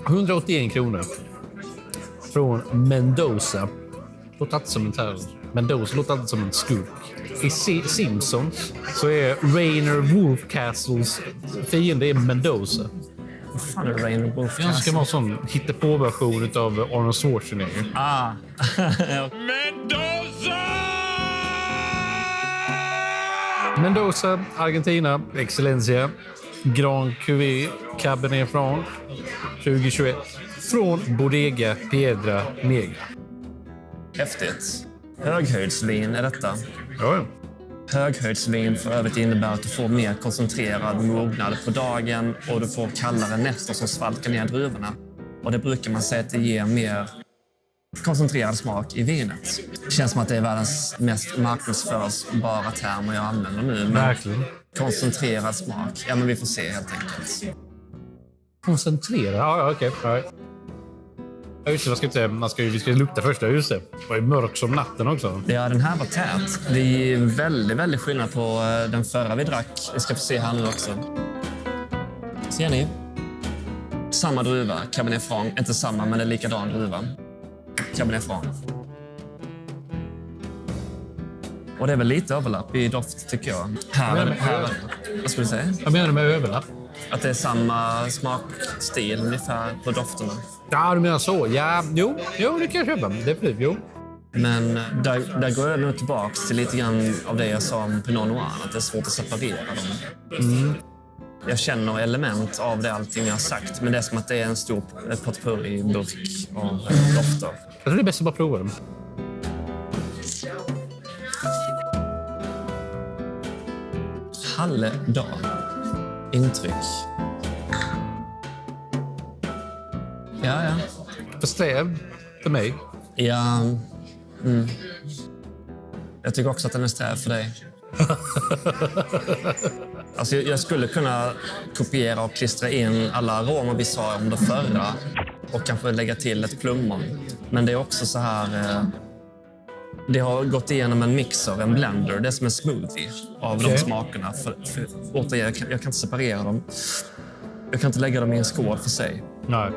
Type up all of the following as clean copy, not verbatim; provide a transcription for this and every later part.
181 kronor. Från Mendoza. Låter inte som en terror. Mendoza låter inte som en skurk. I Simpsons så är Rainer Wolfcastles fiende är Mendoza. Vad fan är Rainer Wolfcastle? Jag ska vara en sån hittepå-version av Arnold Schwarzenegger. Mendoza, Argentina, Excellencia, Grand Cuvée, Cabernet Franc, 2021. Från Bodega Piedra Negra. Häftigt. Höghöjdsvin är detta. Ja. Höghöjdsvin för övrigt innebär att du får mer koncentrerad mognad på dagen och du får kallare nätter som svalkar ner druvorna. Och det brukar man säga att det ger mer koncentrerad smak i vinet. Det känns som att det är världens mest marknadsförsbara termer jag använder nu. Men Verkligen. koncentrerad smak. Ja, men vi får se helt enkelt. Koncentrera? Ja, okej. Okay. Ja, just det, vi ska lukta först. Just det. Det var ju mörk som natten också. Ja, den här var tät. Det är väldigt skillnad på den förra vi drack. Vi ska få se här nu också. Ser ni? Samma druva, Cabernet Franc. Inte samma, men det är likadan druva. Cabernet Franc. Och det är väl lite överlapp i doft, tycker jag. Här. Vad skulle du säga? Jag menar med överlapp. Att det är samma smakstil ungefär på dofterna. Ja, du menar så. Ja, jo, det kan jag köpa. Definitivt, jo. Men där går jag nog tillbaka till lite grann av det jag sa om Pinot Noir. Att det är svårt att separera dem. Jag känner element av det allting jag har sagt. Men det är som att det är en stor potpourri-burk av dofter. Jag tror det är bäst att bara prova dem. Halledag. Intryck. Ja. För sträv för mig. Ja. Jag tycker också att den är sträv för dig. Alltså jag skulle kunna kopiera och klistra in alla aromer vi sa om det förra och kanske lägga till ett plommon. Men det är också så här... Det har gått igenom en mixer, en blender. Det är som en smoothie av de smakerna. Återigen, jag kan inte separera dem. Jag kan inte lägga dem i en skål för sig. Nej.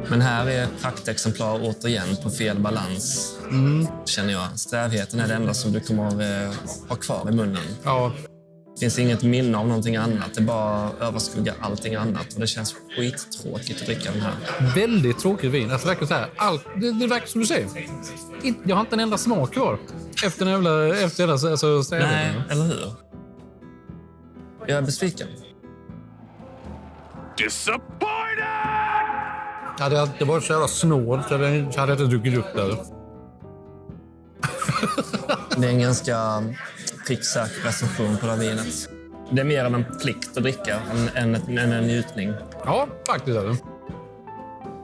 Men här är ett praktexemplar återigen på fel balans, känner jag. Strävheten är det enda som du kommer ha kvar i munnen. Ja. Det finns inget minne av någonting annat. Det bara överskuggar allting annat. Och det känns skittråkigt att dricka den här. Väldigt tråkigt vin. Alltså verkar så här. Det verkar som du säger. Jag har inte en enda smak kvar. Efter hela alltså, strävheten. Nej, eller hur? Jag är besviken. Disappointed! Hade det varit så jävla snålt så hade jag inte druckit upp det. Det är en ganska pricksäker recension på det här vinet. Det är mer av en plikt att dricka än en njutning. Ja, faktiskt är det.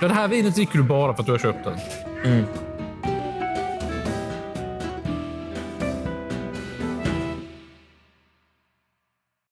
Det här vinet dricker du bara för att du har köpt den.